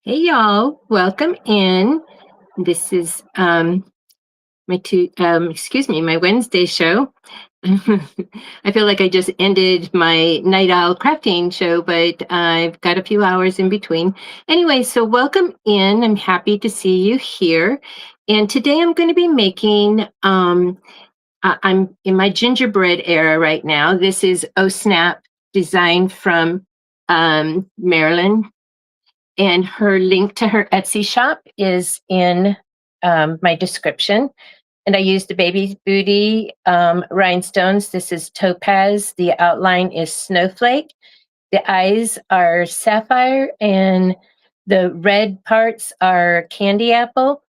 Hey y'all, welcome in. This is my Wednesday show. I feel like I just ended my night owl crafting show, but I've got a few hours in between. Anyway, so welcome in. I'm happy to see you here. And today I'm going to be making I'm in my gingerbread era right now. This is Oh Snap, designed from Marilyn, and her link to her Etsy shop is in my description. And I used the baby booty rhinestones. This is topaz. The outline is snowflake. The eyes are sapphire, and the red parts are candy apple.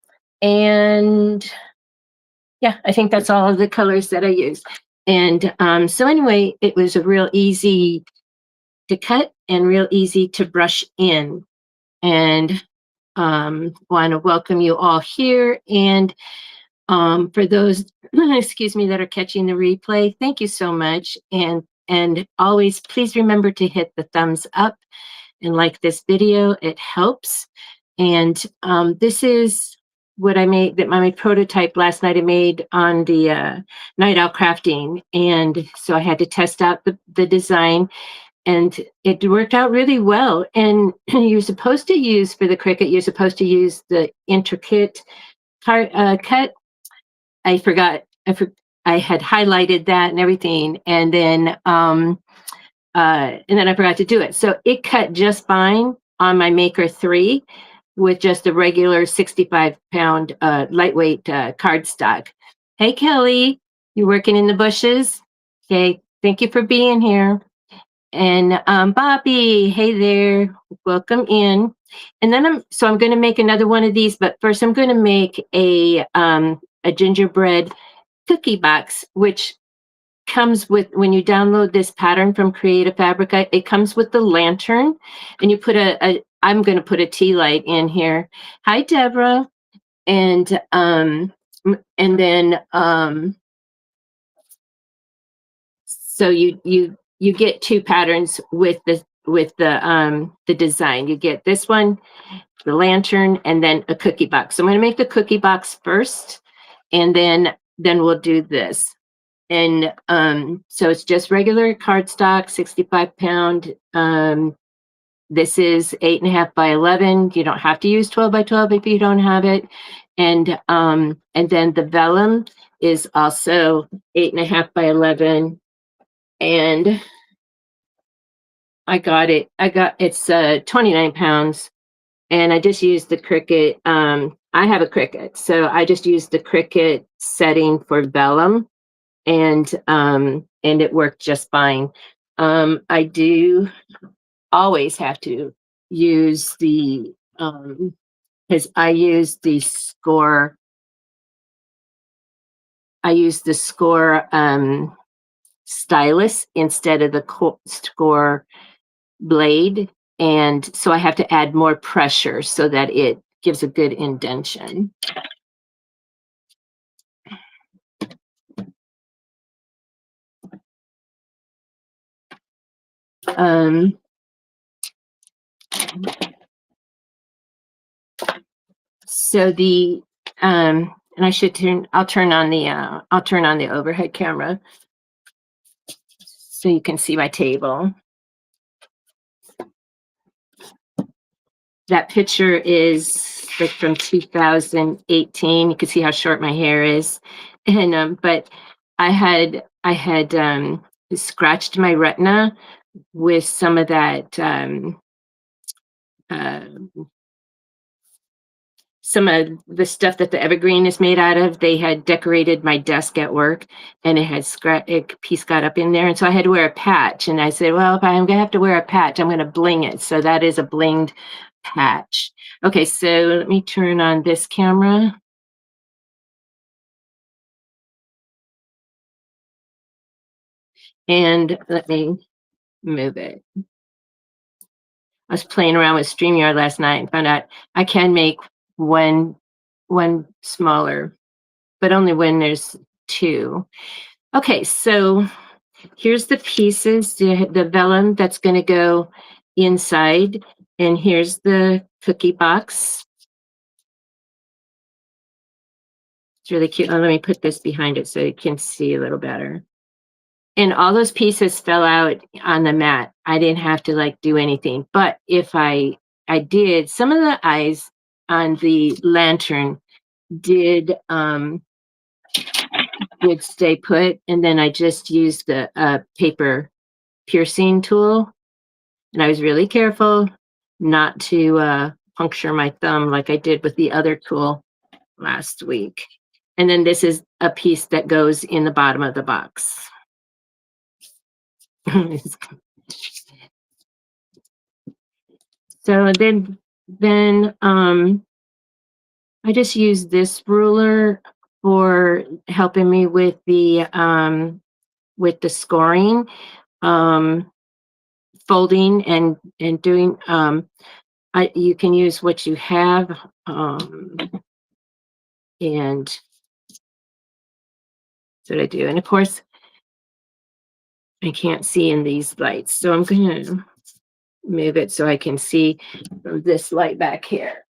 And yeah, I think that's all of the colors that I used. And so anyway, it was a real easy to cut and real easy to brush in. And want to welcome you all here. And for those, excuse me, that are catching the replay, thank you so much. And always, please remember to hit the thumbs up and like this video. It helps. And this is what I made, that my prototype last night I made on the night out crafting. And so I had to test out the design, and it worked out really well. And you're supposed to use, for the Cricut, you're supposed to use the intricate cut. I forgot. I had highlighted that and everything, and then I forgot to do it. So it cut just fine on my Maker 3 with just a regular 65-pound lightweight cardstock. Hey, Kelly, you working in the bushes? Okay, thank you for being here. And Bobby, hey there, welcome in. And then I'm going to make another one of these, but first I'm going to make a gingerbread cookie box, which comes with, when you download this pattern from Creative Fabrica, it comes with the lantern, and you put I'm going to put a tea light in here. Hi, Deborah. And then so you get two patterns with the design. You get this one, the lantern, and then a cookie box. So I'm going to make the cookie box first, and then we'll do this. And so it's just regular cardstock, 65-pound. This is 8.5 by 11. You don't have to use 12 by 12 if you don't have it. And then the vellum is also 8.5 by 11. And it's 29 pounds. And I just used the Cricut. I have a Cricut, so I just used the Cricut setting for vellum, and it worked just fine. I do always have to use the because I use the score. I use the score stylus instead of the score blade, and so I have to add more pressure so that it gives a good indentation. So the and I'll turn on the overhead camera so you can see my table. That picture is like from 2018. You can see how short my hair is. And but I had scratched my retina with some of that uh, some of the stuff that the evergreen is made out of. They had decorated my desk at work, and it had a piece got up in there, and so I had to wear a patch. And I said, well, if I'm gonna have to wear a patch, I'm gonna bling it. So that is a blinged patch. Okay, so let me turn on this camera. And let me move it. I was playing around with StreamYard last night and found out I can make one smaller, but only when there's two. Okay, so here's the pieces, the vellum that's going to go inside. And here's the cookie box. It's really cute. Oh, let me put this behind it so you can see a little better. And all those pieces fell out on the mat. I didn't have to like do anything. But if I did, some of the eyes on the lantern did would stay put, and then I just used the paper piercing tool, and I was really careful not to puncture my thumb like I did with the other tool last week. And then this is a piece that goes in the bottom of the box. So then I just use this ruler for helping me with the scoring, um, folding and doing. You can use what you have, and that's what I do. And of course, I can't see in these lights, so I'm gonna move it so I can see from this light back here.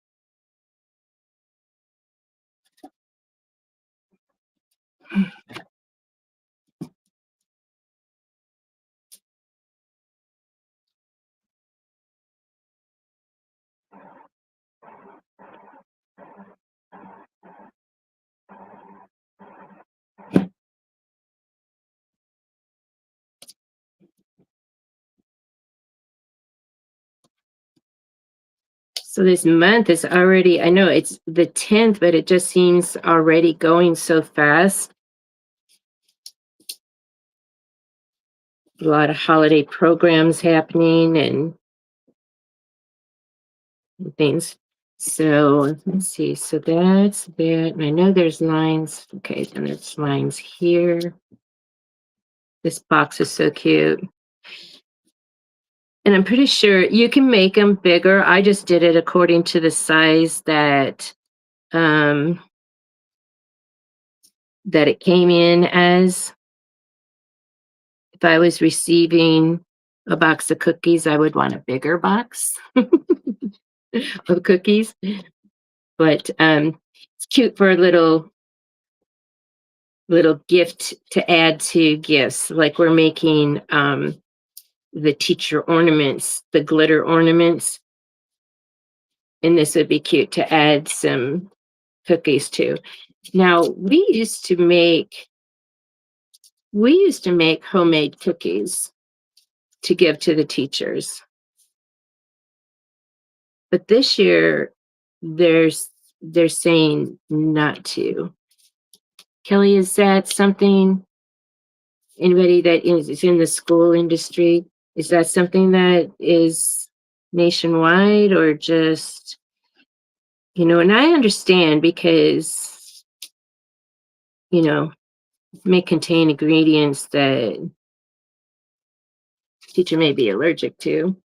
So this month is already, I know it's the 10th, but it just seems already going so fast. A lot of holiday programs happening and things. So let's see. So that's that. And I know there's lines. Okay, then there's lines here. This box is so cute. And I'm pretty sure you can make them bigger. I just did it according to the size um that it came in as. If I was receiving a box of cookies, I would want a bigger box of cookies. But it's cute for a little gift to add to gifts. Like we're making the teacher ornaments, the glitter ornaments, and this would be cute to add some cookies to. Now we used to make homemade cookies to give to the teachers. But this year they're saying not to. Kelly, is that something anybody that is in the school industry, is that something that is nationwide or just, and I understand because, you know, may contain ingredients that teacher may be allergic to.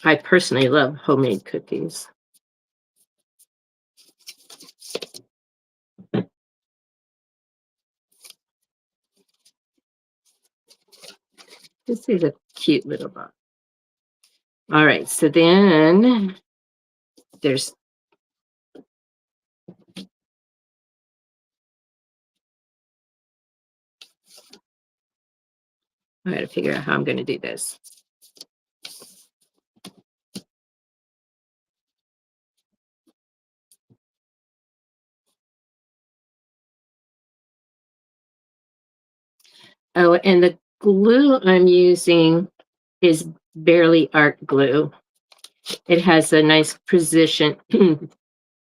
I personally love homemade cookies. This is a cute little box. All right, so then there's I got to figure out how I'm going to do this. Oh, and the glue I'm using is Barely Art glue. It has a nice precision.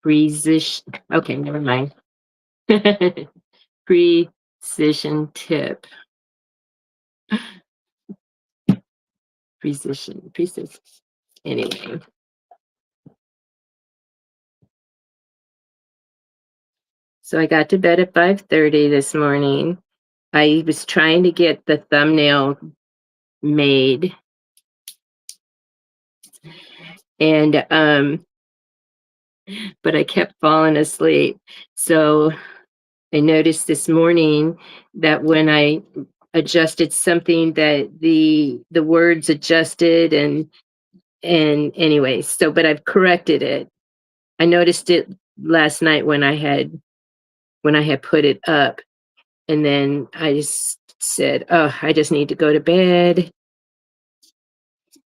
Precision. Okay, never mind. Precision tip. Precision. Anyway. So I got to bed at 5:30 this morning. I was trying to get the thumbnail made And but I kept falling asleep. So I noticed this morning that when I adjusted something that the words adjusted and anyway, so but I've corrected it. I noticed it last night when I had put it up, and then I just said, "Oh, I just need to go to bed."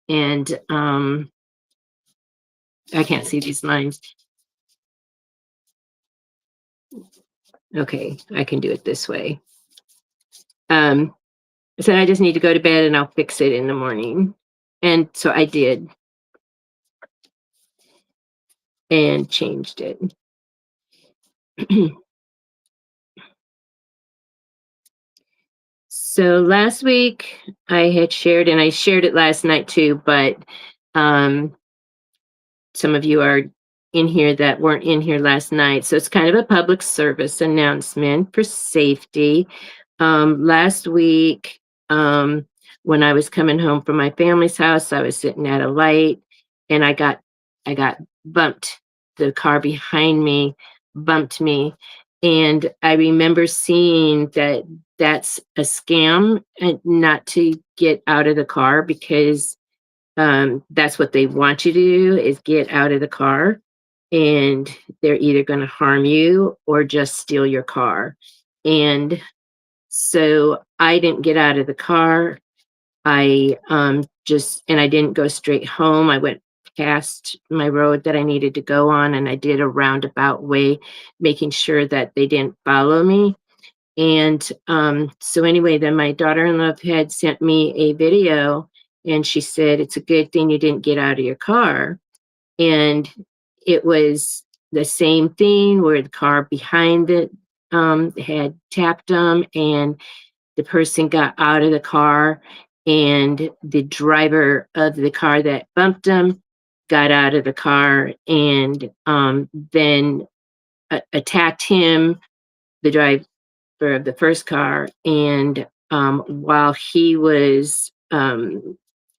And I can't see these lines. Okay, I can do it this way. Um, I said I just need to go to bed and I'll fix it in the morning. And so I did and changed it. So last week I had shared, and I shared it last night too, but um, some of you are in here that weren't in here last night. So it's kind of a public service announcement for safety. Last week, um, when I was coming home from my family's house, I was sitting at a light and I got bumped. The car behind me bumped me. And I remember seeing that that's a scam and not to get out of the car because that's what they want you to do is get out of the car, and they're either going to harm you or just steal your car. And so I didn't get out of the car. I just and I didn't go straight home. I went past my road that I needed to go on, and I did a roundabout way, making sure that they didn't follow me. And so anyway, then my daughter-in-law had sent me a video, and she said, "It's a good thing you didn't get out of your car." And it was the same thing where the car behind it had tapped them, and the person got out of the car, and the driver of the car that bumped them got out of the car and then attacked him, the driver of the first car, and while he was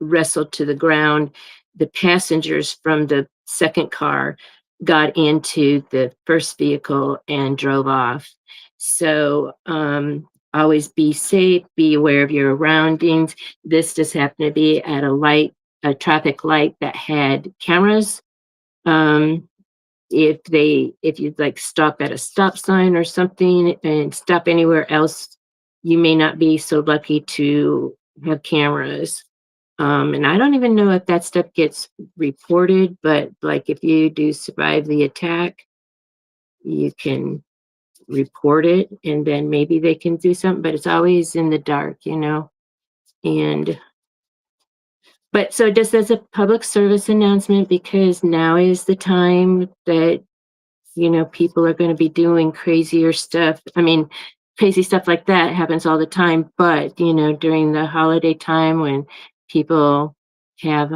wrestled to the ground, the passengers from the second car got into the first vehicle and drove off. So always be safe, be aware of your surroundings. This just happened to be at a traffic light that had cameras. Um, if you'd like stop at a stop sign or something and stop anywhere else, you may not be so lucky to have cameras. And I don't even know if that stuff gets reported, but like if you do survive the attack, you can report it and then maybe they can do something, but it's always in the dark. And but so just as a public service announcement, because now is the time that people are going to be doing crazier stuff. I mean, crazy stuff like that happens all the time, but during the holiday time when people have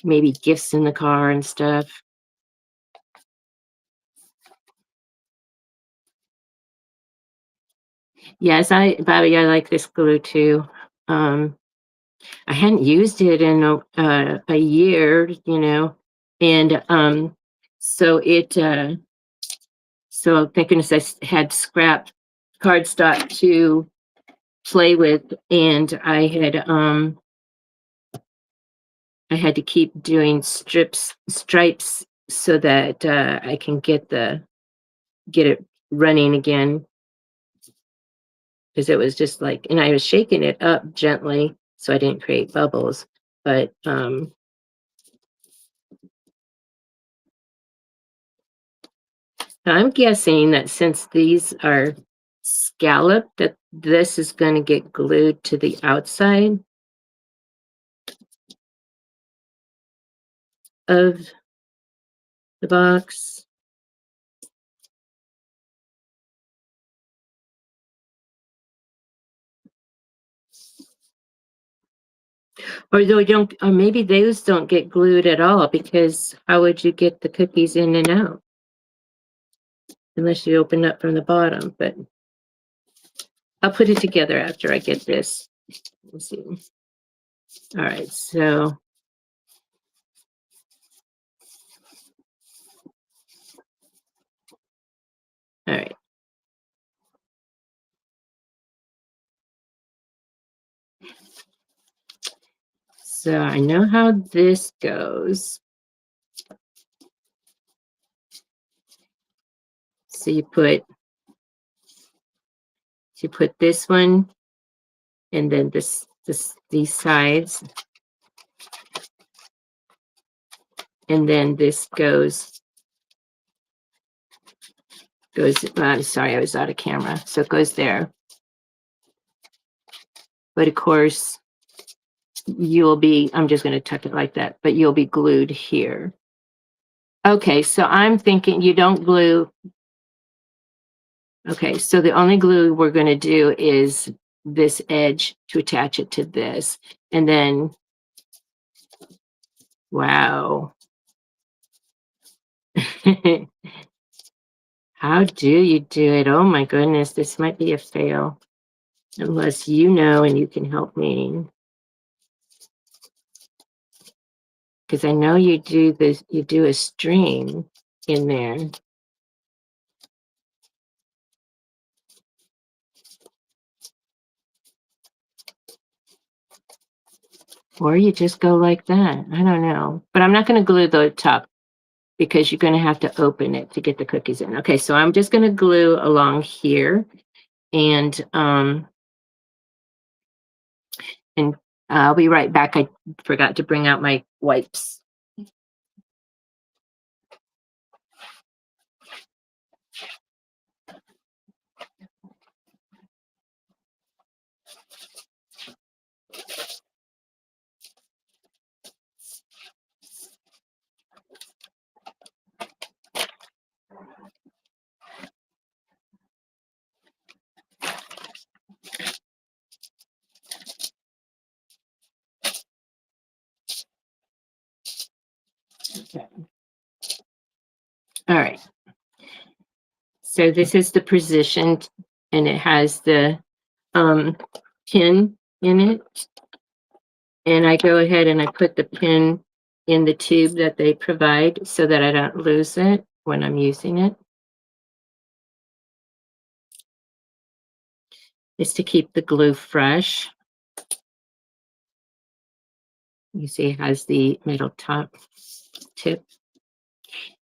maybe gifts in the car and stuff. Yes, Bobby, I like this glue too. Um, I hadn't used it in a year, and so thank goodness had scrap cardstock to play with, and I had to keep doing stripes so that I can get it running again because it was just like, and I was shaking it up gently so I didn't create bubbles. But I'm guessing that since these are scalloped, that this is going to get glued to the outside of the box. Or maybe those don't get glued at all because how would you get the cookies in and out unless you open up from the bottom? But I'll put it together after I get this. Let's see. All right, so All right. So I know how this goes. So you put this one and then these sides, and then this goes, I'm sorry, I was out of camera. So it goes there. But of course, I'm just going to tuck it like that, but you'll be glued here. Okay, so I'm thinking you don't glue. Okay, so the only glue we're going to do is this edge to attach it to this. And then, wow. How do you do it? Oh my goodness, this might be a fail. Unless you know and you can help me. Because I know you do a string in there. Or you just go like that. I don't know. But I'm not going to glue the top because you're going to have to open it to get the cookies in. Okay, so I'm just going to glue along here. And I'll be right back. I forgot to bring out my wipes. Okay. All right. So this is the position, and it has the pin in it. And I go ahead and I put the pin in the tube that they provide so that I don't lose it when I'm using it. It's to keep the glue fresh. You see it has the metal top tip.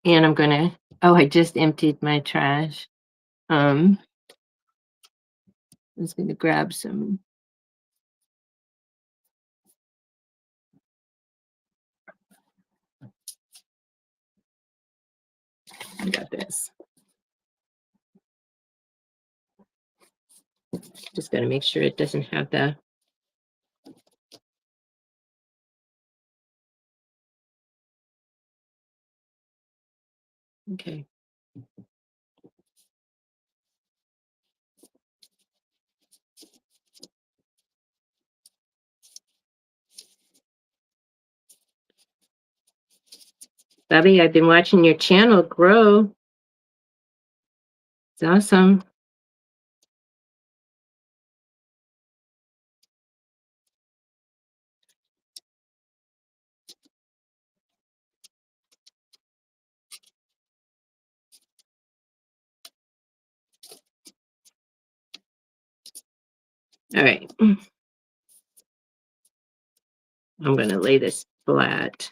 And I'm gonna, oh, I just emptied my trash. I was gonna grab some. I got this. Just gotta make sure it doesn't have the. Okay. Bobby, I've been watching your channel grow. It's awesome. All right. I'm gonna lay this flat.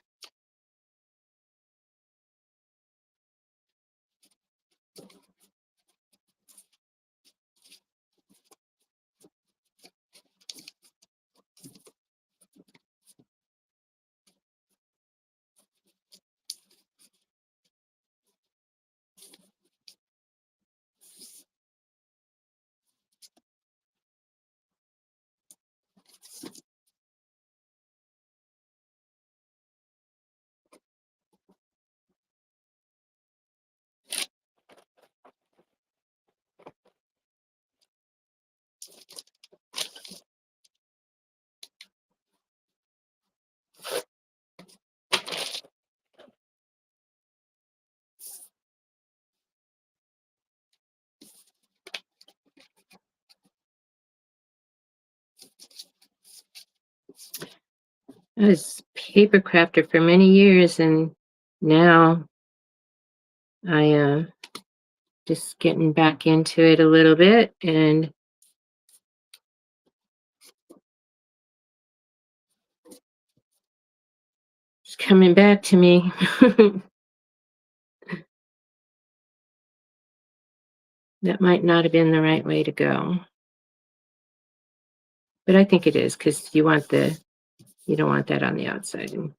I was paper crafter for many years, and now I Just getting back into it a little bit and it's coming back to me. That might not have been the right way to go, but I think it is because you don't want that on the outside. And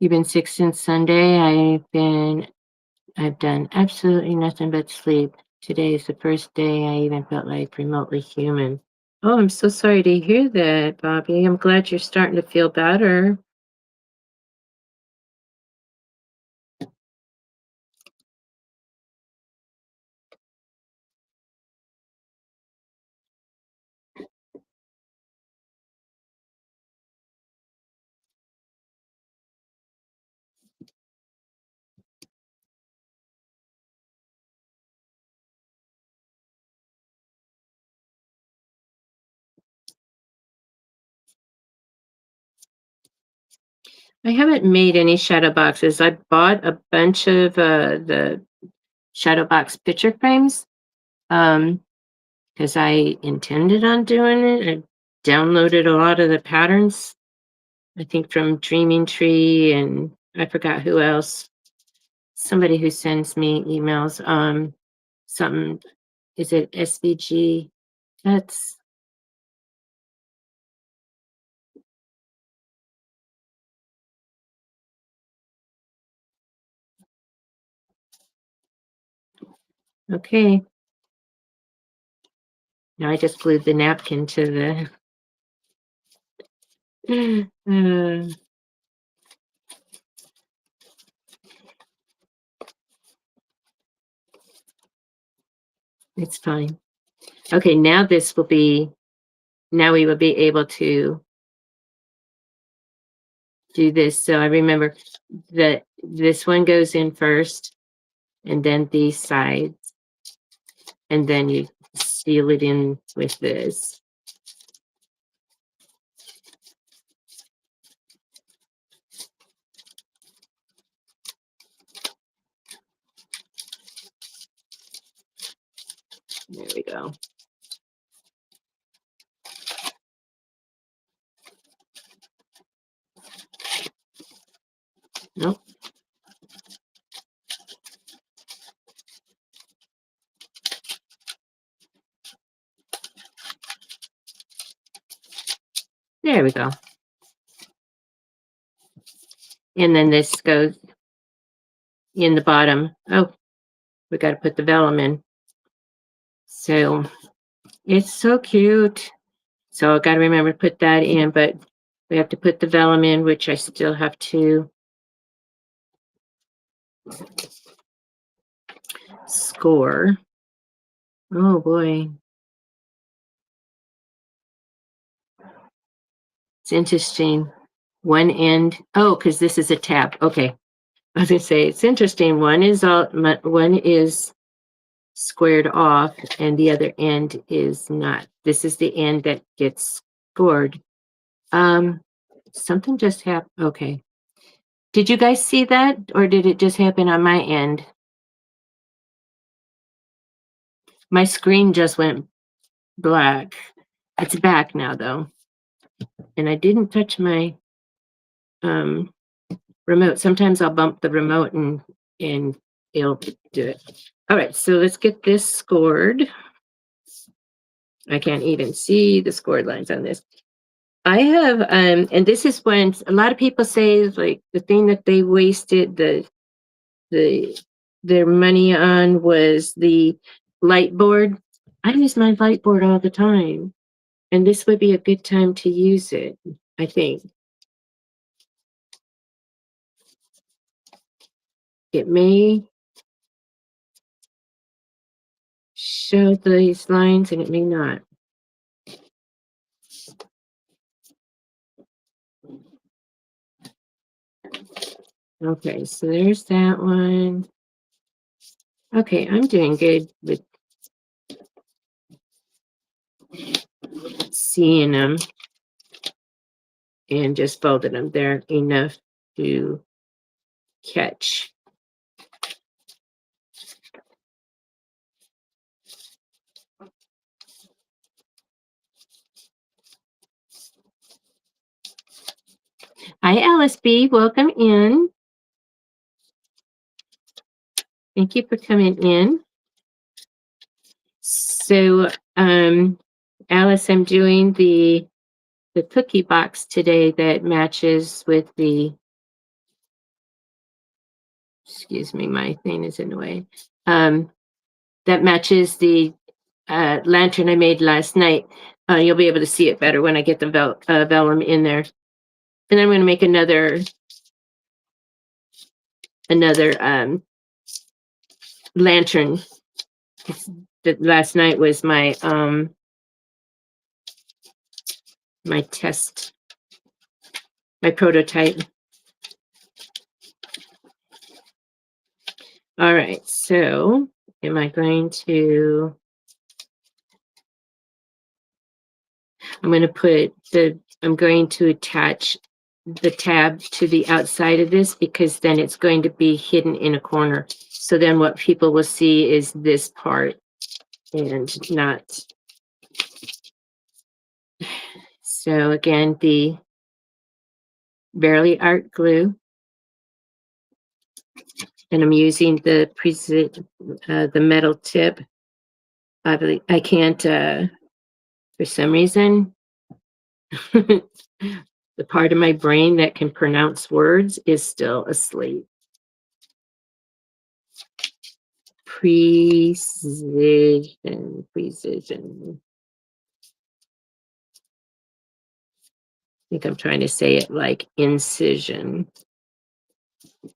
you've been sick since Sunday. I've done absolutely nothing but sleep. Today is the first day I even felt like remotely human. Oh, I'm so sorry to hear that, Bobby. I'm glad you're starting to feel better. I haven't made any shadow boxes. I bought a bunch of the shadow box picture frames because I intended on doing it. I downloaded a lot of the patterns, I think from Dreaming Tree, and I forgot who else. Somebody who sends me emails. Something, is it SVG? That's okay. Now I just glued the napkin to the. It's fine. Okay, now we will be able to do this. So I remember that this one goes in first, and then these sides, and then you seal it in with this. There we go. Nope. There we go. And then this goes in the bottom. Oh, we got to put the vellum in. So it's so cute. So I got to remember to put that in, but we have to put the vellum in, which I still have to score. Oh boy. It's interesting. One end, oh, because this is a tab. Okay. I was gonna say it's interesting. One is squared off and the other end is not. This is the end that gets scored. Um, something just happened. Okay. Did you guys see that or did it just happen on my end? My screen just went black. It's back now though. And I didn't touch my um remote. Sometimes I'll bump the remote and it'll do it. All right, so let's get this scored. I can't even see the scored lines on this. I have and this is when a lot of people say like the thing that they wasted the their money on was the light board. I use my light board all the time. And this would be a good time to use it, I think. It may show these lines and it may not. Okay, so there's that one. Okay, I'm doing good with seeing them and just folded them. They're enough to catch. Hi, Alice B. Welcome in. Thank you for coming in. So, Alice, I'm doing the cookie box today that matches with the, excuse me, my thing is in the way. That matches the lantern I made last night. You'll be able to see it better when I get the vellum in there. And I'm going to make another lantern. That last night was my my test, my prototype. All right, so am I going to, I'm going to attach the tab to the outside of this because then it's going to be hidden in a corner. So then what people will see is this part and not. So again, the Barely Art glue, and I'm using the metal tip. I can't, for some reason, the part of my brain that can pronounce words is still asleep. Precision. I think I'm trying to say it like incision.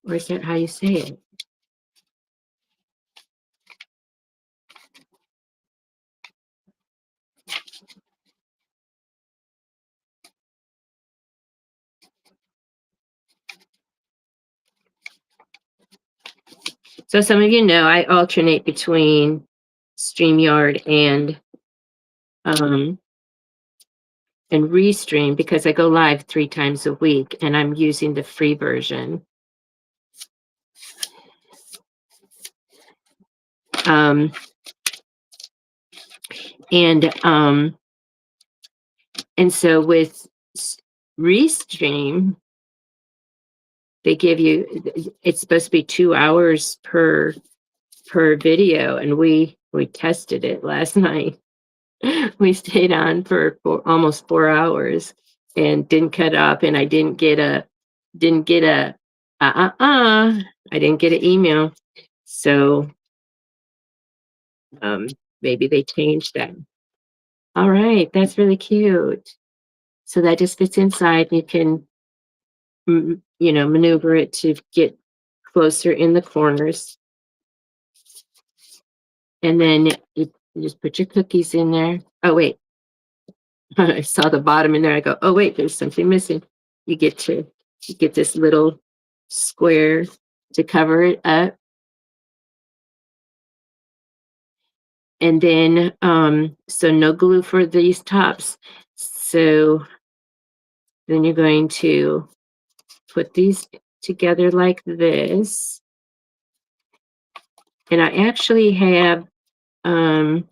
Or is that how you say it? So some of you know I alternate between StreamYard and Restream because I go live 3 times a week and I'm using the free version. Um, and so with Restream, they give you, it's supposed to be 2 hours per video, and we tested it last night. We stayed on for almost 4 hours and didn't cut up, and I didn't get a I didn't get an email. So maybe they changed that. All right, that's really cute. So that just fits inside. You can maneuver it to get closer in the corners. And then you just put your cookies in there. Oh, wait. I saw the bottom in there. I go, oh, wait, there's something missing. You get this little square to cover it up. And then, so no glue for these tops. So then you're going to put these together like this. And I actually have kind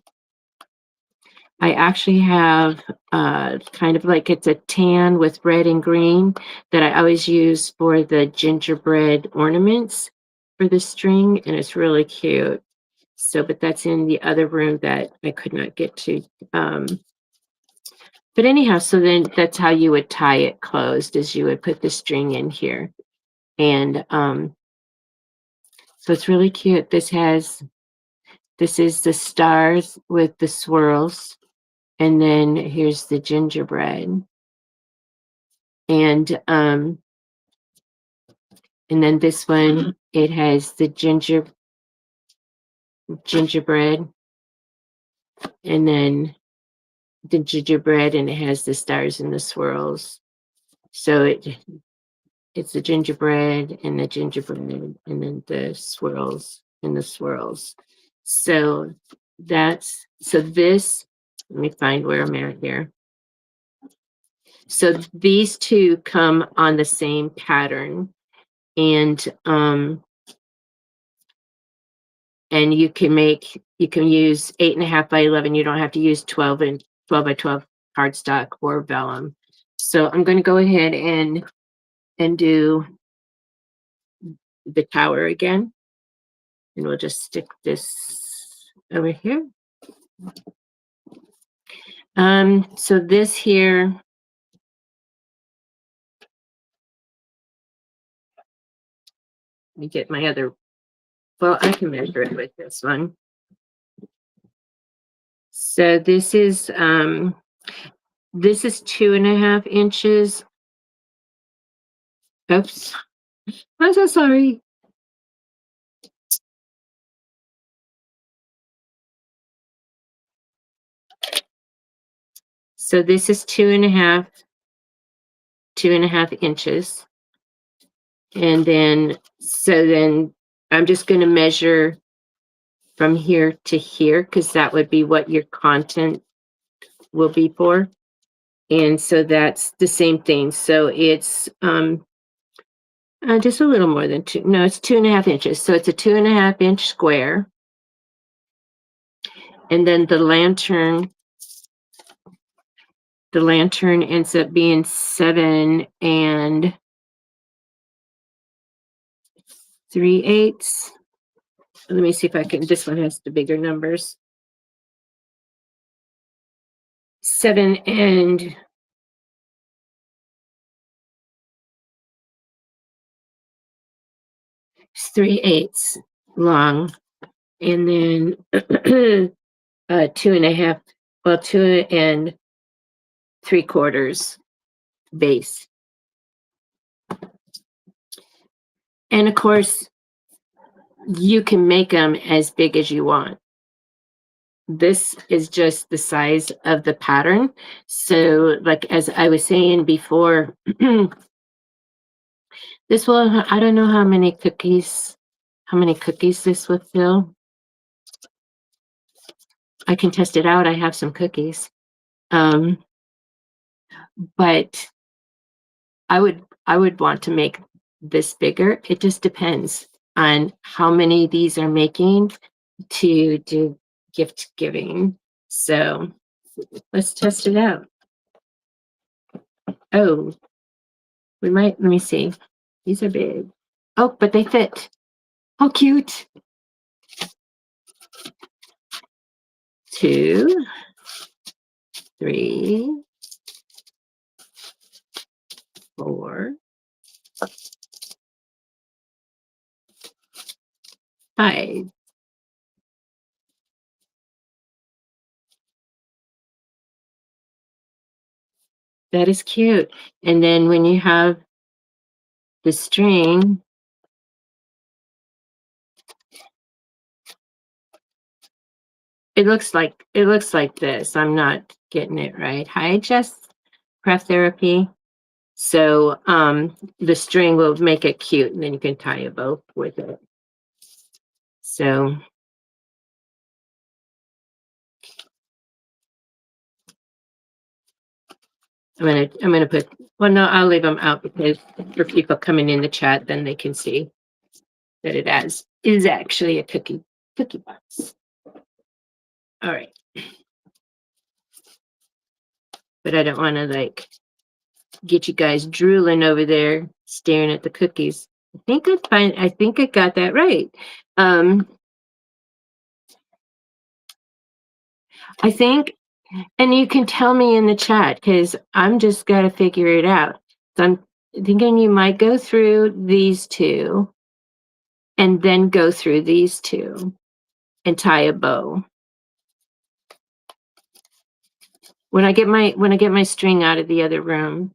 of like, it's a tan with red and green that I always use for the gingerbread ornaments for the string, and it's really cute. So, but that's in the other room that I could not get to. But anyhow, so then that's how you would tie it closed, is you would put the string in here. And so it's really cute. This is the stars with the swirls. And then here's the gingerbread. And then this one, it has the gingerbread, and then the gingerbread, and it has the stars and the swirls. So it's the gingerbread and the gingerbread and then the swirls and the swirls. So this, let me find where I'm at here. So these two come on the same pattern, and you can use 8.5 by 11. You don't have to use 12 by 12 cardstock or vellum. So I'm going to go ahead and do the tower again, and we'll just stick this over here. So this here, let me get my other, well, I can measure it with this one. So this is 2.5 inches. Oops, I'm so sorry. So this is 2.5 inches. And then, I'm just going to measure from here to here, because that would be what your content will be for. And so that's the same thing. So it's just a little more than two. No, it's 2.5 inches. So it's a 2.5 inch square. And then the lantern ends up being 7 3/8. Let me see if I can, this one has the bigger numbers. 7 3/8 long. And then 2.5, well, 2 3/4 base. And of course, you can make them as big as you want. This is just the size of the pattern. So, like as I was saying before, this will, I don't know how many cookies this will fill. I can test it out. I have some cookies. But I would want to make this bigger. It just depends on how many of these are making to do gift giving. So let's test it out. Oh, let me see. These are big. Oh, but they fit. How cute. 2, 3, 4, 5. That is cute. And then when you have the string, it looks like this. I'm not getting it right. Hi, Jess. Craft therapy. So the string will make it cute, and then you can tie a bow with it. So I'm gonna put, well, no, I'll leave them out because for people coming in the chat, then they can see that it is actually a cookie box. All right. But I don't want to like get you guys drooling over there staring at the cookies. I think I got that right. I think, and you can tell me in the chat because I'm just got to figure it out. So I'm thinking you might go through these two and then go through these two and tie a bow. When I get my string out of the other room,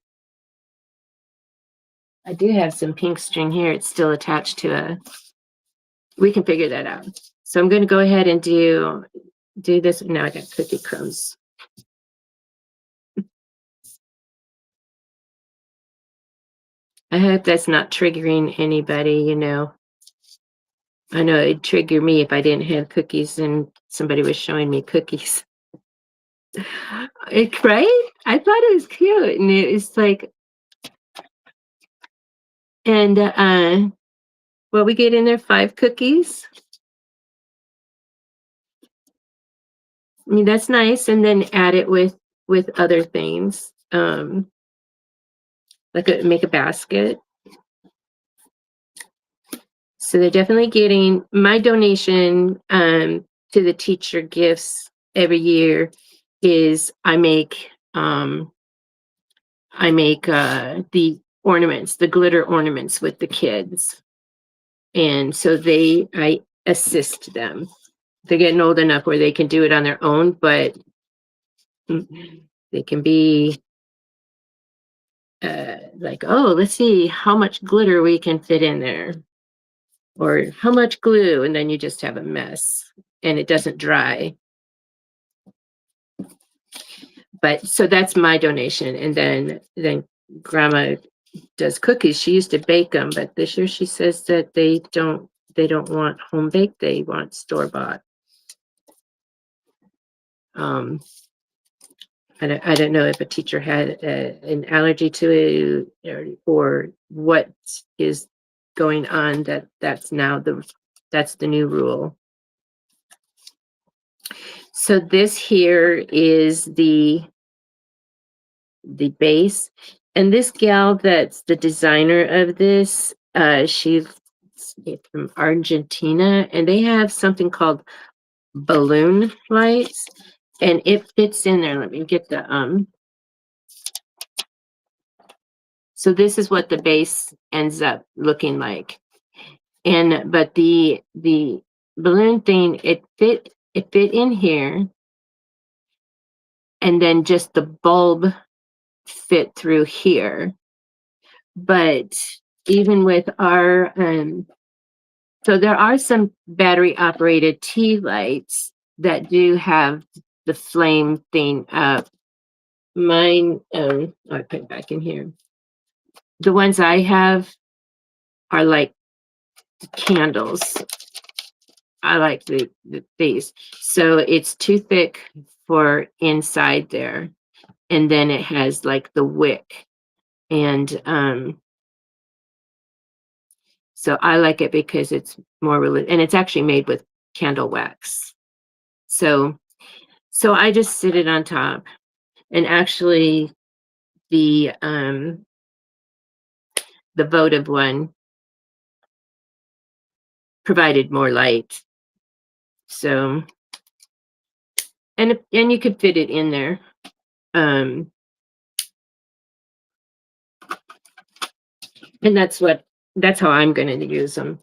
I do have some pink string here. It's still attached to we can figure that out. So I'm going to go ahead and do this. Now I got cookie crumbs. I hope that's not triggering anybody, you know. I know it'd trigger me if I didn't have cookies and somebody was showing me cookies. Right? I thought it was cute, and it was like, and well, we get in there 5 cookies. I mean, that's nice, and then add it with other things, like make a basket. So they're definitely getting my donation to the teacher gifts every year is I make the ornaments, the glitter ornaments with the kids. And so I assist them. They're getting old enough where they can do it on their own, but they can be like, oh, let's see how much glitter we can fit in there, or how much glue, and then you just have a mess and it doesn't dry. But so that's my donation, and then grandma does cookies. She used to bake them, but this year she says that they don't want home baked, they want store bought. um I don't know if a teacher had an allergy to it, or what is going on, that's the new rule. So this here is the base. And this gal that's the designer of this, she's from Argentina, and they have something called balloon lights, and it fits in there. Let me get the so this is what the base ends up looking like. And but the balloon thing, it fit in here, and then just the bulb fit through here. But even with our so there are some battery operated tea lights that do have the flame thing up. Mine, I put it back in here. The ones I have are like candles. I like these. So it's too thick for inside there. And then it has like the wick. And so I like it because it's more and it's actually made with candle wax. So I just sit it on top. And actually the votive one provided more light. So and you could fit it in there. Um and that's how I'm going to use them.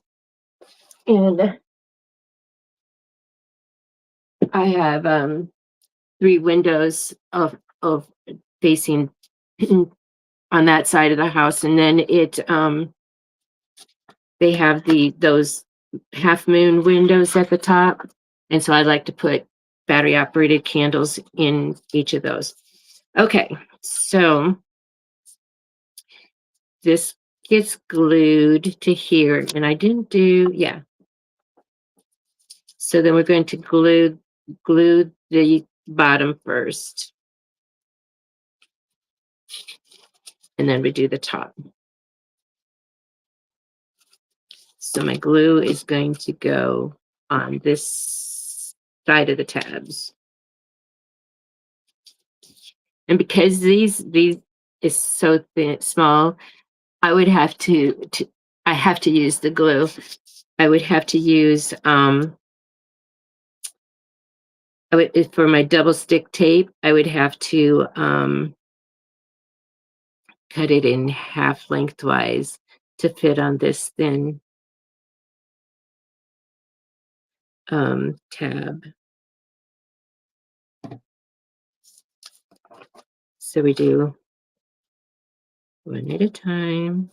And I have 3 windows of facing on that side of the house, and then they have those half moon windows at the top, and so I like to put battery operated candles in each of those. Okay, so this gets glued to here, and I didn't do, yeah. So then we're going to glue the bottom first, and then we do the top. So my glue is going to go on this side of the tabs. And because these is so thin, small, I would have to I have to use the glue. I would have to use for my double stick tape, I would have to cut it in half lengthwise to fit on this thin tab. So we do one at a time.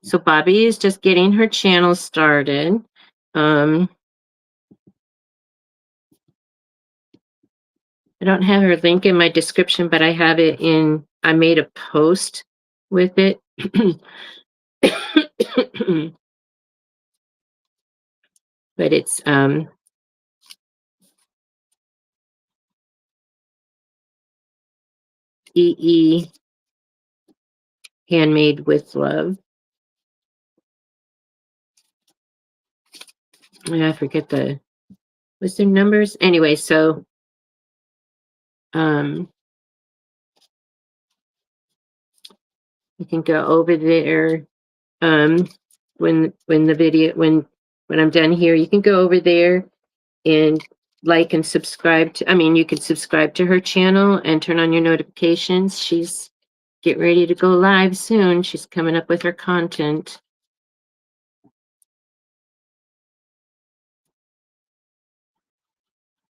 So Bobby is just getting her channel started. Um, I don't have her link in my description, but I have it in, I made a post with it. But it's EE handmade with love. I forget what's their numbers? Anyway, so um you can go over there um when the video when I'm done here, you can go over there and like and subscribe to, I mean, you could subscribe to her channel and turn on your notifications. She's getting ready to go live soon. She's coming up with her content.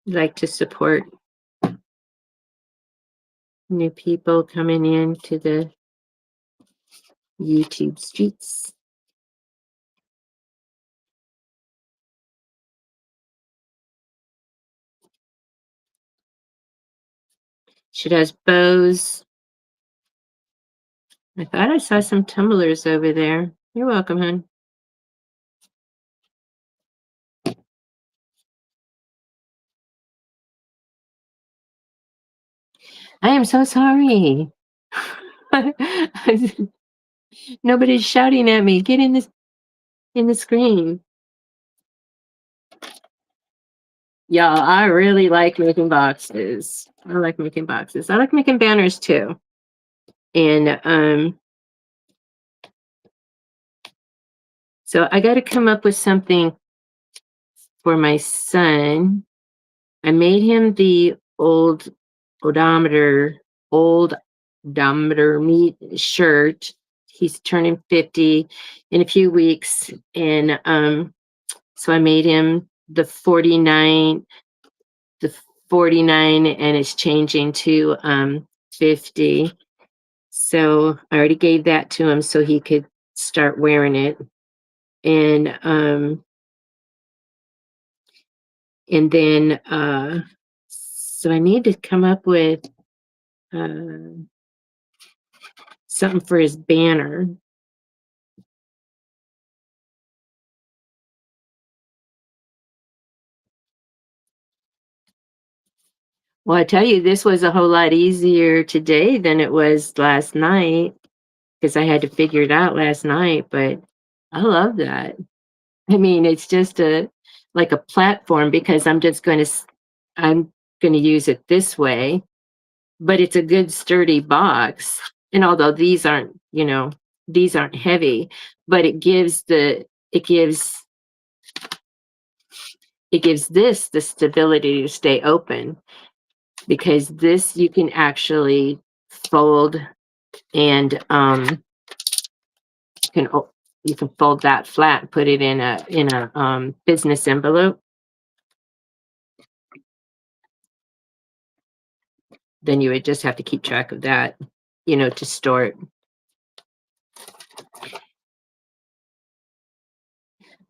Like to support new people coming into the YouTube streets. She does bows. I thought I saw some tumblers over there. You're welcome, hon. I am so sorry. Nobody's shouting at me. Get in the screen. Y'all, I really like making boxes. I like making boxes. I like making banners too. And so I got to come up with something for my son. I made him the odometer, old odometer meat shirt. He's turning 50 in a few weeks. And so I made him the 49, and it's changing to 50. So I already gave that to him so he could start wearing it. And then so I need to come up with uh something for his banner. Well, I tell you, this was a whole lot easier today than it was last night because I had to figure it out last night, but I love that. I mean, it's just a like a platform because I'm going to use it this way, but it's a good sturdy box. And although these aren't heavy, but it gives this the stability to stay open because this you can actually fold and you can fold that flat, put it in a business envelope. Then you would just have to keep track of that, to store it.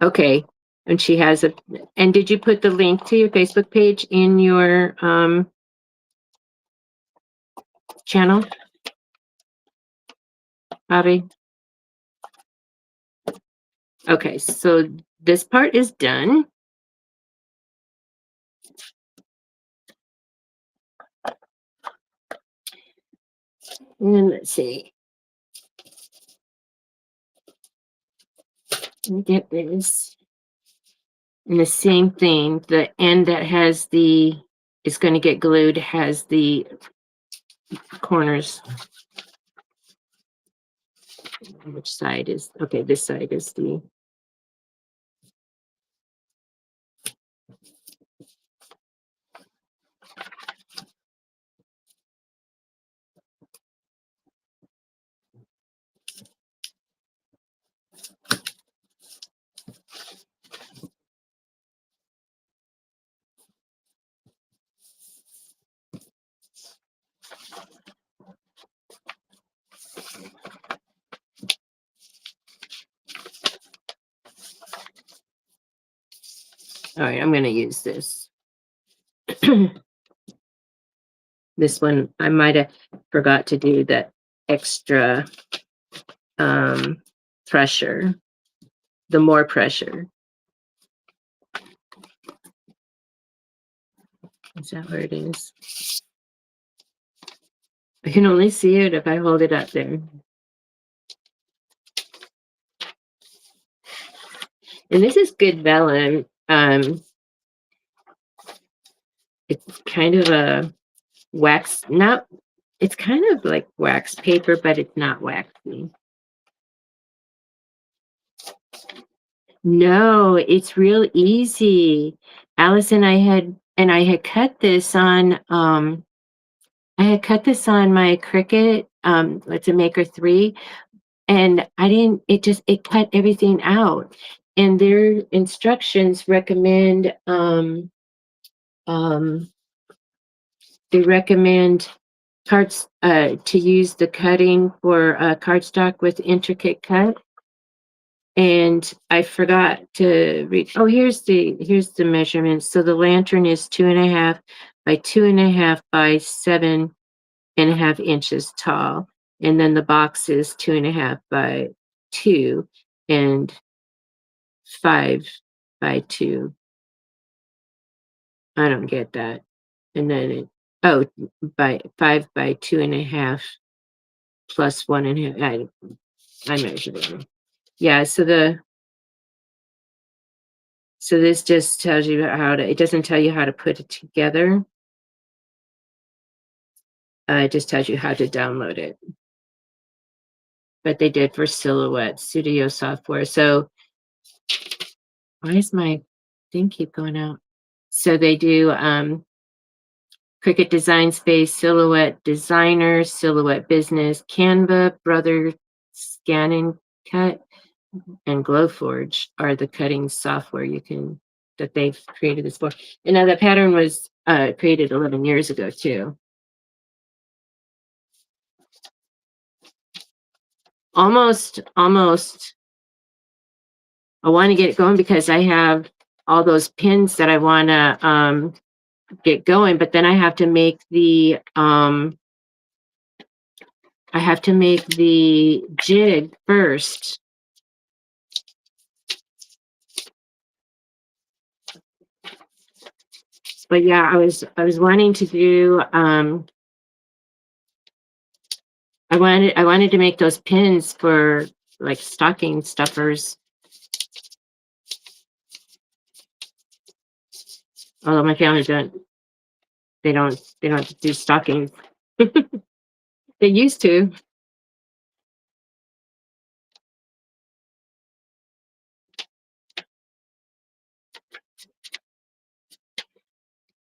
Okay. And she has and did you put the link to your Facebook page in your channel, Bobby? Okay, so this part is done. And let's see. Let me get this. And the same thing, the end that has is going to get glued has the corners. Which side is, okay, this side is the, All right, I'm going to use this. This one, I might have forgot to do the extra pressure, the more pressure. Is that where it is? I can only see it if I hold it up there. And this is good vellum. It's kind of a wax, not, it's kind of like wax paper, but it's not waxy. No, it's real easy. Alice and I had cut this on my Cricut, it's a Maker 3, and I didn't, it cut everything out. And their instructions recommend they recommend cards to use the cutting for cardstock with intricate cut. And I forgot to read. Oh, here's the measurements. So the lantern is 2.5 by 2.5 by 7.5 inches tall, and then the box is 2.5 by 2 and 5 by 2. I don't get that. And then by 5 by 2.5 plus 1.5. I measured it. Yeah. So this just tells you how to. It doesn't tell you how to put it together. It just tells you how to download it. But they did for Silhouette Studio software. So why is my thing keep going out? So they do Cricut Design Space, Silhouette Designer, Silhouette Business, Canva, Brother Scan and Cut, and Glowforge are the cutting software that they've created this for. And now the pattern was created 11 years ago too. Almost. I want to get it going because I have all those pins that I want to get going, but then I have to make the jig first. But yeah, I was wanting to do I wanted to make those pins for like stocking stuffers. Although my family they don't do stockings. They used to.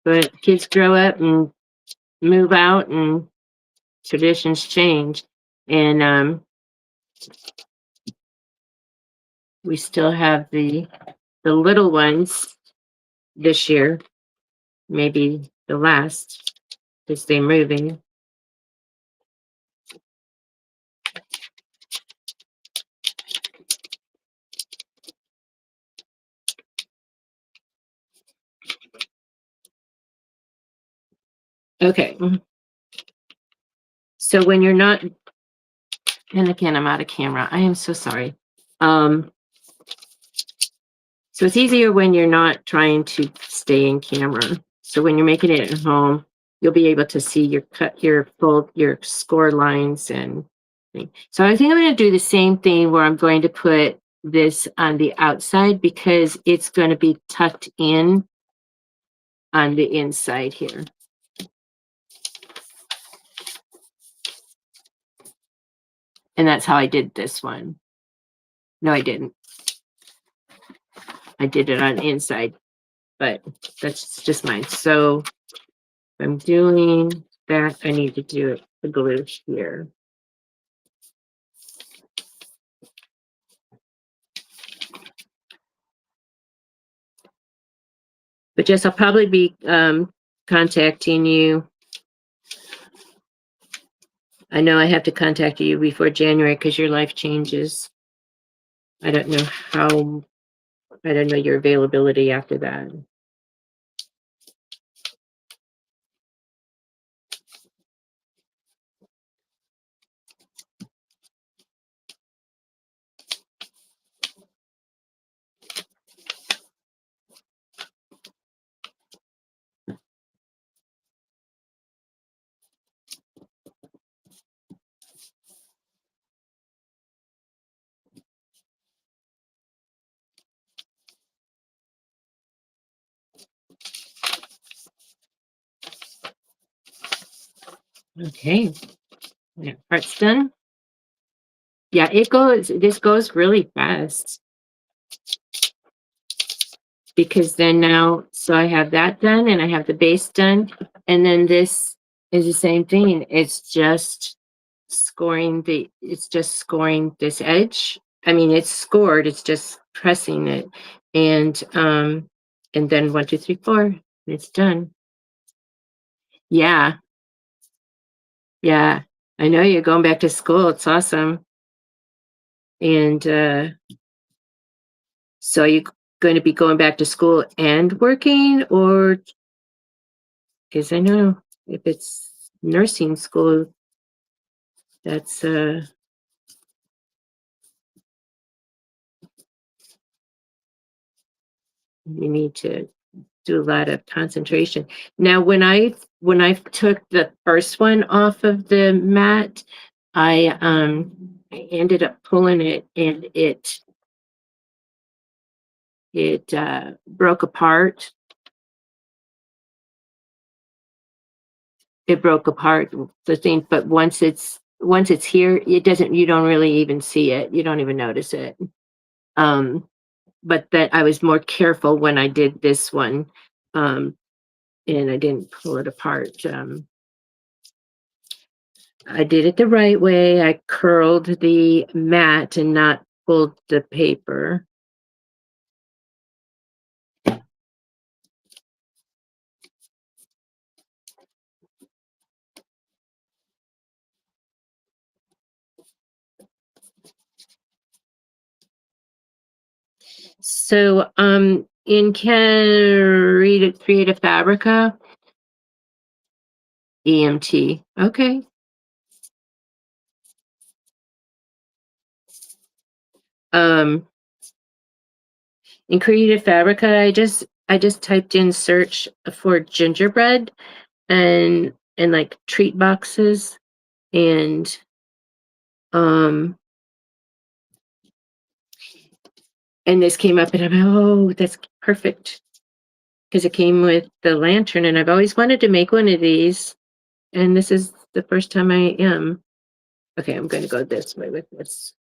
But kids grow up and move out and traditions change. And we still have the little ones this year, maybe the last, because they're moving. Okay. So when you're not, and again, I'm out of camera. I am so sorry. So it's easier when you're not trying to stay in camera. So when you're making it at home, you'll be able to see your score lines and things. So I think I'm going to do the same thing where I'm going to put this on the outside because it's going to be tucked in on the inside here. And that's how I did this one. No, I didn't. I did it on the inside, but that's just mine. So if I'm doing that, I need to do the glue here. But Jess, I'll probably be contacting you. I know I have to contact you before January because your life changes. I don't know how I don't know your availability after that. Okay, that part's done. Yeah, this goes really fast because then now, so I have that done and I have the base done. And then this is the same thing. It's just scoring this edge. I mean, it's scored, it's just pressing it. And then 1, 2, 3, 4, it's done. Yeah, yeah. I know you're going back to school. It's awesome. And so are you going to be going back to school and working, or because I know if it's nursing school, that's you need to do a lot of concentration. Now, when I took the first one off of the mat, I ended up pulling it and it broke apart. It broke apart the thing, but once it's here, it doesn't. You don't really even see it. You don't even notice it. Um, but that I was more careful when I did this one, um, and I didn't pull it apart. I did it the right way. I curled the mat and not pulled the paper. So, in Creative Fabrica, EMT. Okay. Um, in Creative Fabrica, I just typed in search for gingerbread and like treat boxes and um and this came up and I'm like, oh, that's perfect because it came with the lantern and I've always wanted to make one of these and this is the first time I am. Okay, I'm going to go this way with this.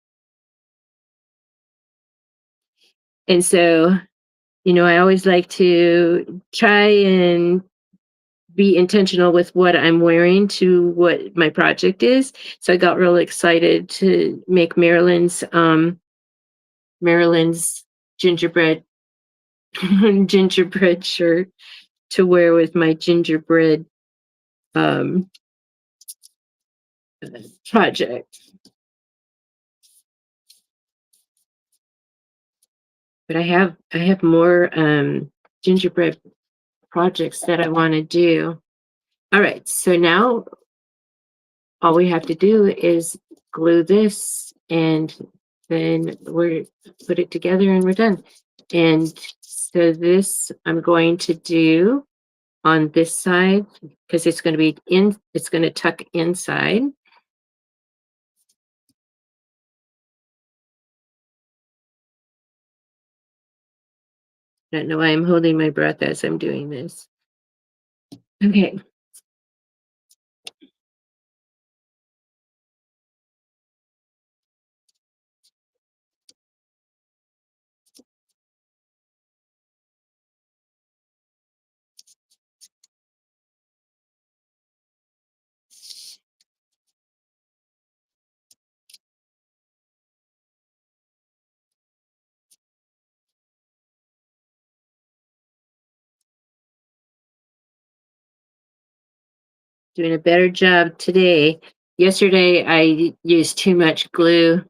And so, I always like to try and be intentional with what I'm wearing to what my project is. So I got really excited to make Marilyn's gingerbread gingerbread shirt to wear with my gingerbread um project. But I have more gingerbread projects that I want to do. All right, so now all we have to do is glue this and then we're put it together and we're done. And so this I'm going to do on this side because it's going to tuck inside. I don't know why I'm holding my breath as I'm doing this. Okay. Doing a better job today. Yesterday, I used too much glue.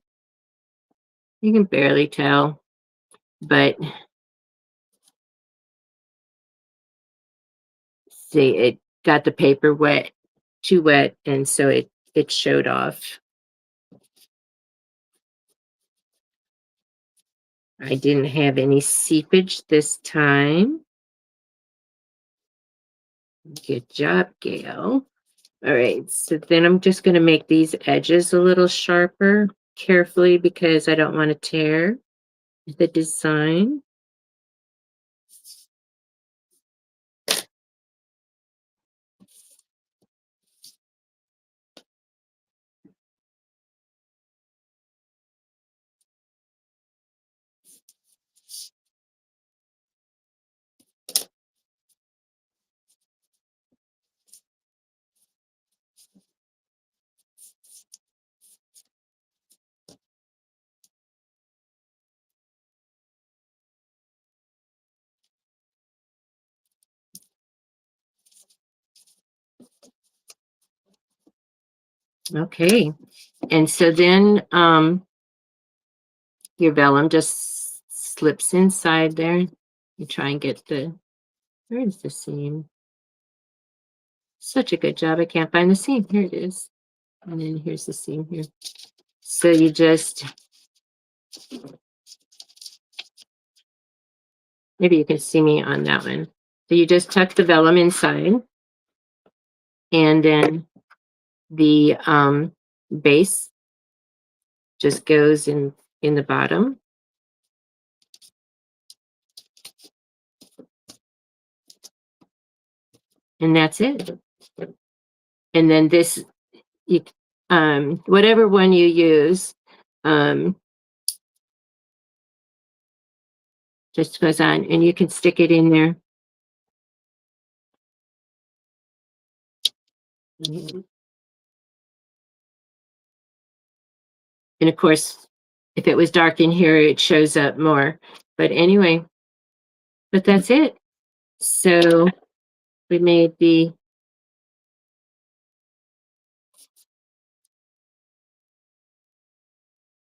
You can barely tell, but see, it got the paper wet, too wet, and so it showed off. I didn't have any seepage this time. Good job, Gail. All right, so then I'm just going to make these edges a little sharper carefully because I don't want to tear the design. Okay, and so then your vellum just slips inside there. You try and get where is the seam? Such a good job. I can't find the seam. Here it is. And then here's the seam here. So you just, maybe you can see me on that one. So you just tuck the vellum inside, and then the base just goes in the bottom. And that's it. And then this, you, whatever one you use, just goes on, and you can stick it in there. And of course, if it was dark in here, it shows up more. But anyway, but that's it. So we made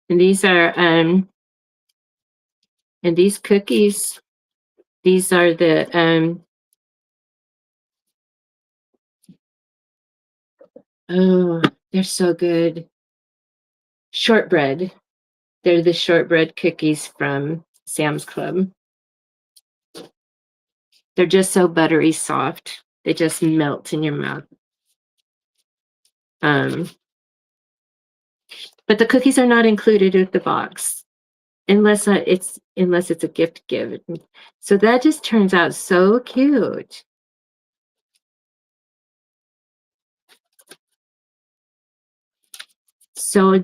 and these are, and these cookies, these are oh, they're so good. Shortbread. They're the shortbread cookies from Sam's Club. They're just so buttery soft. They just melt in your mouth. Um, but the cookies are not included with the box unless it's a gift given. So that just turns out so cute. So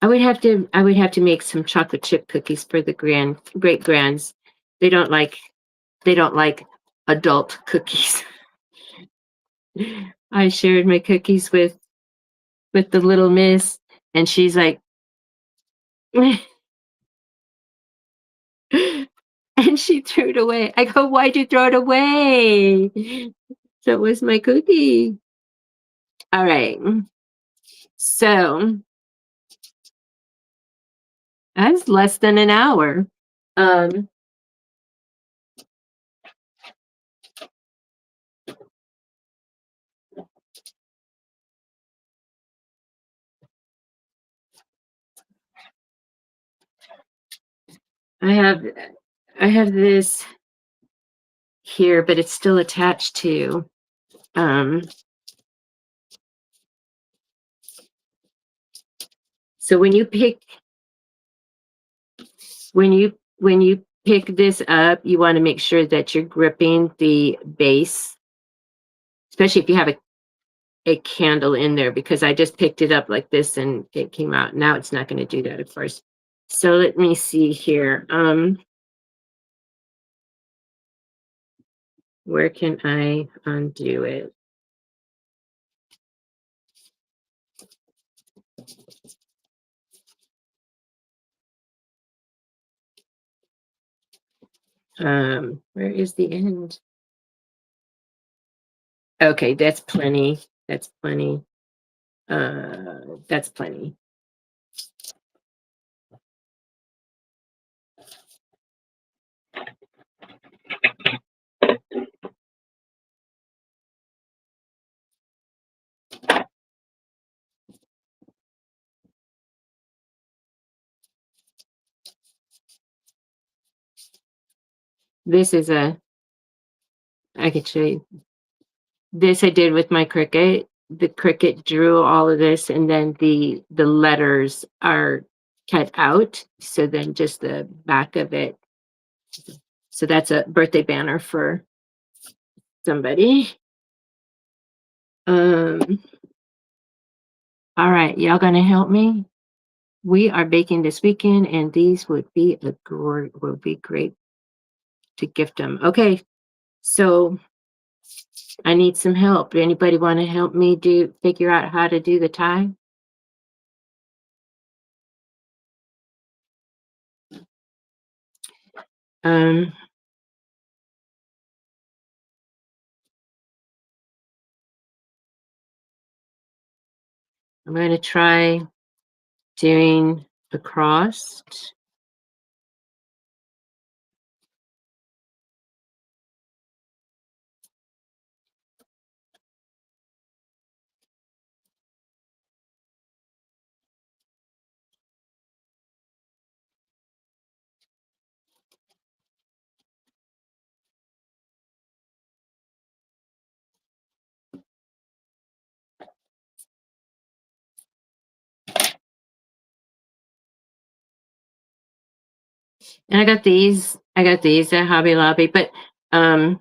I would have to make some chocolate chip cookies for the great grands. They don't like they don't like adult cookies. I shared my cookies with the little miss, and she's like and she threw it away. I go, "Why'd you throw it away?" So it was my cookie. All right. So that's less than an hour. Um, I have I have this here, but it's still attached to um so when you pick this up, you want to make sure that you're gripping the base, especially if you have a candle in there, because I just picked it up like this and it came out. Now it's not going to do that, of course. So let me see here. Where can I undo it? Where is the end? Okay, that's plenty. That's plenty. That's plenty. This is a I could show you. This I did with my Cricut. The Cricut drew all of this, and then the letters are cut out, so then just the back of it. So that's a birthday banner for somebody. Um, all right, y'all gonna help me? We are baking this weekend, and these would be great to gift them. Okay, so I need some help. Anybody want to help me do figure out how to do the tie? Um, I'm gonna try doing across. And I got these at Hobby Lobby, but um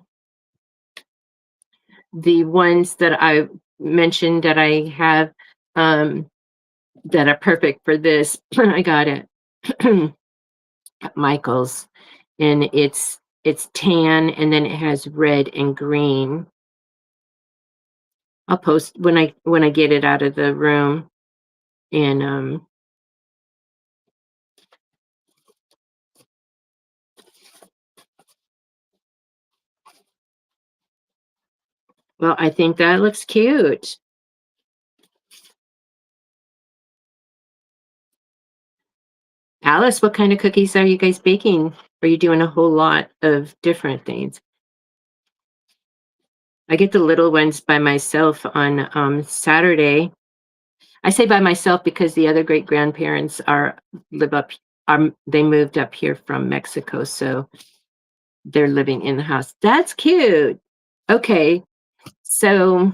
the ones that I mentioned that I have um that are perfect for this, I got it at Michael's, and it's tan and then it has red and green. I'll post when I get it out of the room. And well, I think that looks cute. Alice, what kind of cookies are you guys baking? Are you doing a whole lot of different things? I get the little ones by myself on Saturday. I say by myself because the other great grandparents are live up they moved up here from Mexico, so they're living in the house. That's cute. Okay. So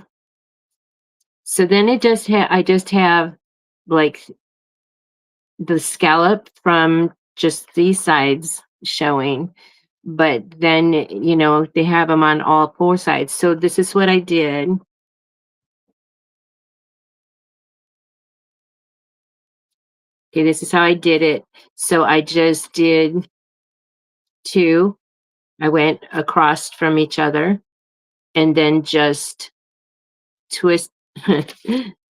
then I just have like the scallop from just these sides showing, but then they have them on all four sides. So this is what I did. Okay, this is how I did it. So I just did two. I went across from each other and then twist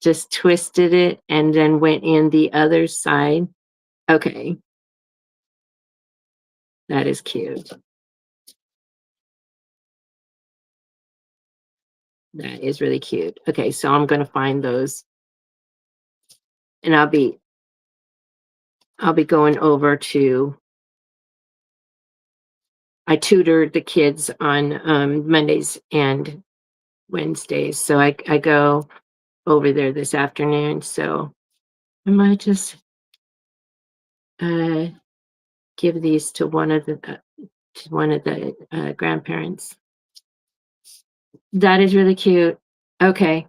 just twisted it and then went in the other side. Okay, that is cute. That is really cute. Okay, so I'm gonna find those, and I'll be going over to. I tutor the kids on Mondays and Wednesdays, so I go over there this afternoon. So I might just uh, give these to one of the grandparents. That is really cute. Okay,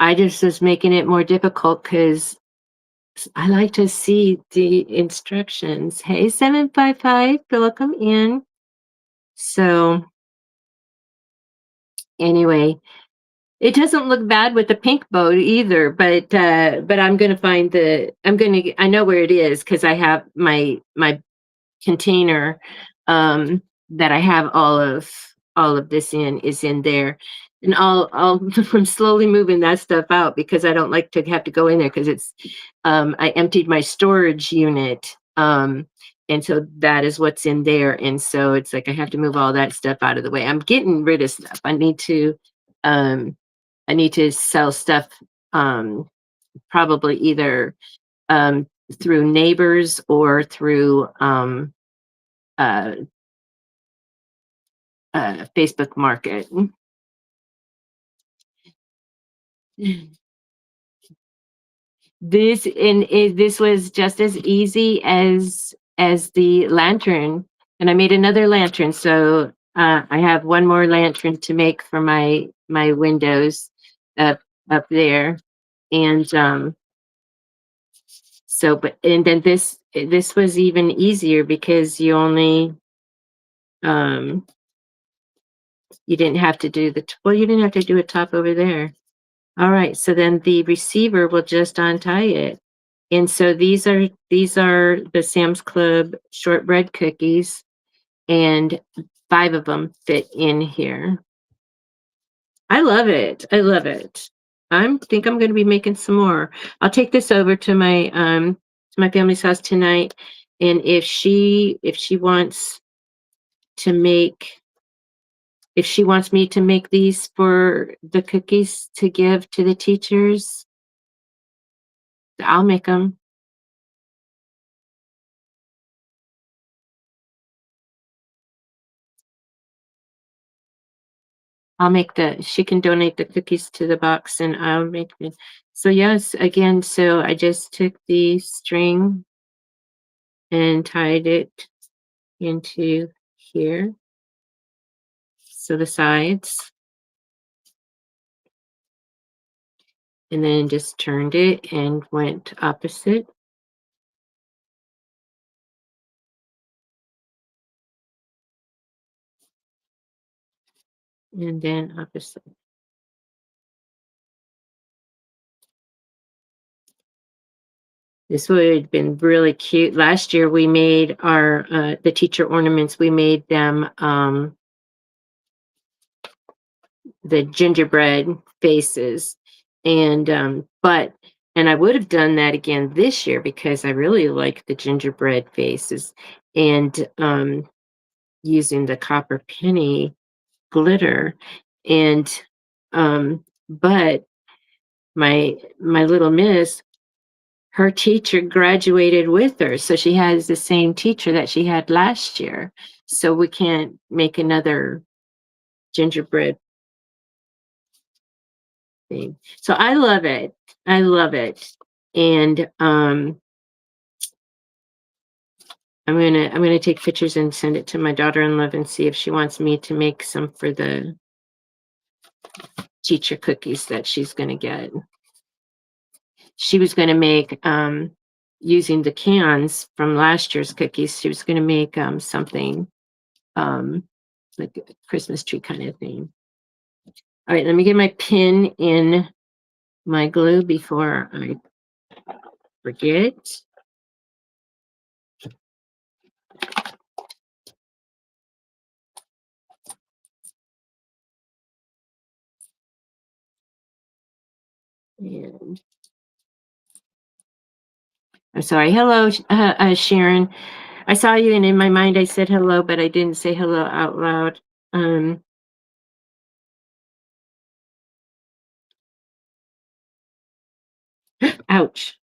I just was making it more difficult because I like to see the instructions. Hey, 755, welcome in. So anyway, it doesn't look bad with the pink bow either, but I know where it is because I have my container that I have all of this in is in there. And I'll I'm slowly moving that stuff out because I don't like to have to go in there because it's I emptied my storage unit. And so that is what's in there. And so it's like I have to move all that stuff out of the way. I'm getting rid of stuff. Um I need to sell stuff um probably either um through neighbors or through uh Facebook Market. This was just as easy as the lantern. And I made another lantern, so, I have one more lantern to make for my windows up up there, and, so but and then this was even easier because um, you didn't have to do you didn't have to do a top over there. Alright, so then the receiver will just untie it. And so these are the Sam's Club shortbread cookies, and 5 of them fit in here. I love it. I love it. I think I'm gonna be making some more. I'll take this over to my family's house tonight, and if she wants to make if she wants me to make these for the cookies to give to the teachers, I'll make them. She can donate the cookies to the box and I'll make it. So yes, again, so I just took the string and tied it into here. So the sides, and then just turned it and went opposite and then opposite. This would have been really cute. Last year we made our the teacher ornaments, we made them the gingerbread faces. And and I would have done that again this year because I really like the gingerbread faces, and using the copper penny glitter. And but my little miss, her teacher graduated with her, so she has the same teacher that she had last year. So we can't make another gingerbread thing. So I love it. I love it. And I'm gonna take pictures and send it to my daughter-in-law and see if she wants me to make some for the teacher cookies that she's gonna get. She was gonna make using the cans from last year's cookies, she was gonna make something um like a Christmas tree kind of thing. All right, let me get my pin in my glue before I forget. And I'm sorry. Hello, Sharon. I saw you, and in my mind, I said hello, but I didn't say hello out loud. Um, ouch.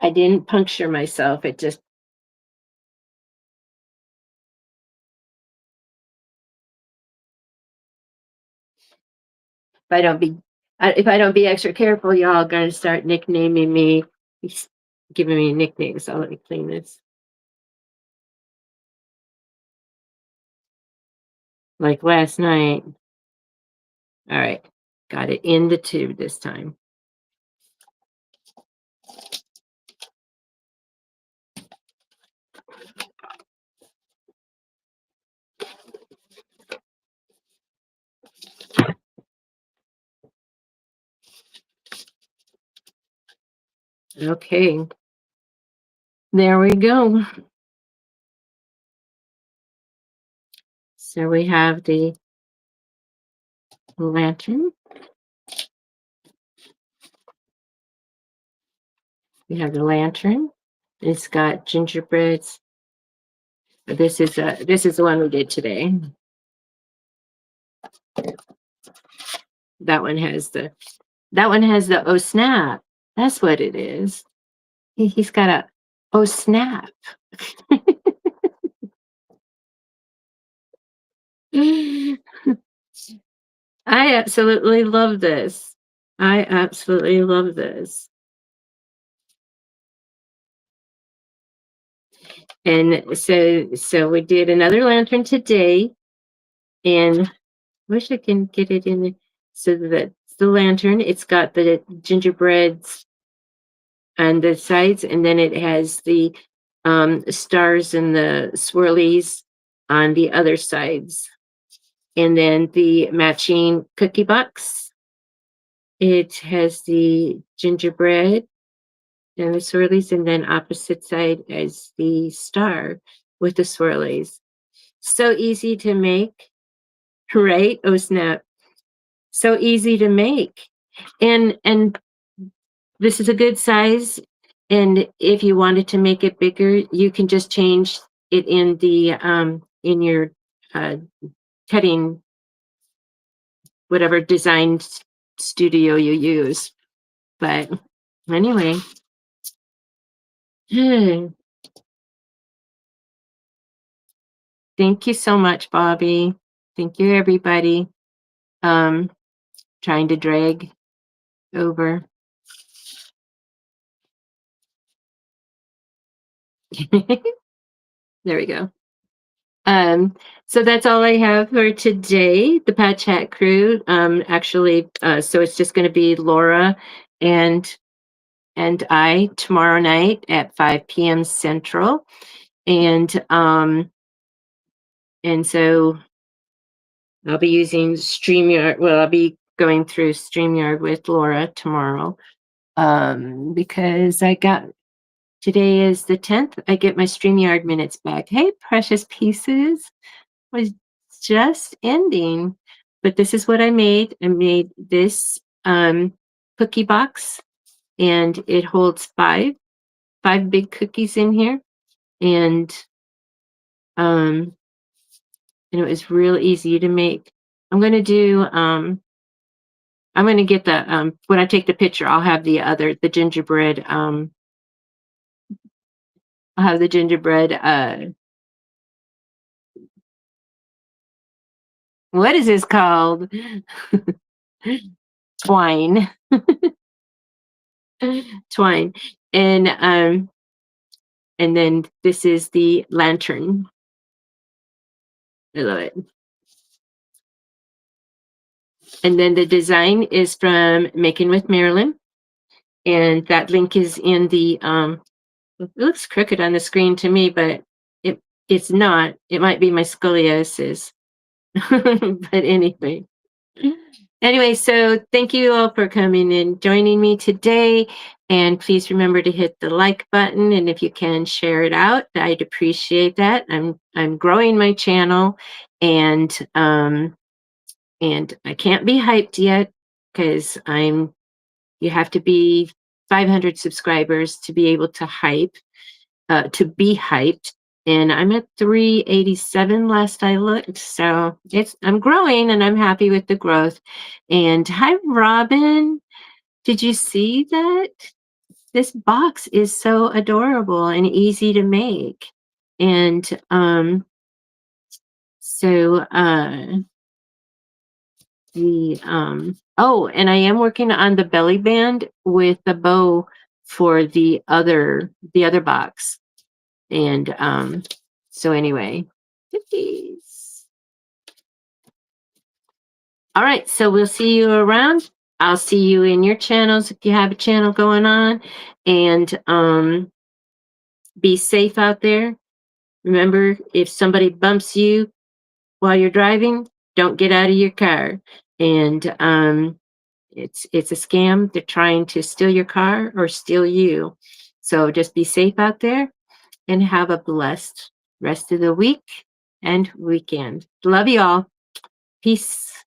I didn't puncture myself. It just, if I don't be, if I don't be extra careful, y'all gonna start nicknaming me, s- giving me nicknames. So let me clean this. Like last night. All right, got it in the tube this time. Okay, there we go. So we have the lantern. We have the lantern. It's got gingerbreads. This is the one we did today. That one has the oh snap. That's what it is. He's got a oh snap. I absolutely love this. I absolutely love this. And so we did another lantern today, and wish I can get it in there. So that's the lantern. It's got the gingerbreads on the sides, and then it has the stars and the swirlies on the other sides. And then the matching cookie box. It has the gingerbread and the swirlies, and then opposite side is the star with the swirlies. So easy to make, right? Oh snap! So easy to make, and this is a good size. And if you wanted to make it bigger, you can just change it in your uh, cutting, whatever design studio you use. But anyway, thank you so much, Bobby. Thank you, everybody. Um, Trying to drag over. There we go. So that's all I have for today. The Pat Chat crew. Actually, so it's just going to be Laura and I tomorrow night at 5 p.m. Central, and so I'll be using StreamYard. Well, I'll be going through StreamYard with Laura tomorrow, because I got today is the 10th. I get my StreamYard minutes back. Hey, precious pieces. Was just ending, but this is what I made. I made this cookie box, and it holds five big cookies in here, and um and it was real easy to make. I'm gonna do I'm gonna get the when I take the picture, I'll have the gingerbread I'll have the gingerbread what is this called? Twine. Twine. And then this is the lantern. I love it. And then the design is from Making with Marilyn. And that link is in the it looks crooked on the screen to me, but it's not. It might be my scoliosis. But anyway, so thank you all for coming and joining me today. And please remember to hit the like button, and if you can share it out, I'd appreciate that. I'm growing my channel, and I can't be hyped yet because you have to be 500 subscribers to be able to to be hyped. And I'm at 387 last I looked. So I'm growing, and I'm happy with the growth. And hi, Robin. Did you see that? This box is so adorable and easy to make. And so the oh, and I am working on the belly band with the bow for the other box. And so anyway, cookies. All right, so we'll see you around. I'll see you in your channels if you have a channel going on. And be safe out there. Remember, if somebody bumps you while you're driving, don't get out of your car. And it's a scam. They're trying to steal your car or steal you. So just be safe out there, and have a blessed rest of the week and weekend. Love you all. Peace.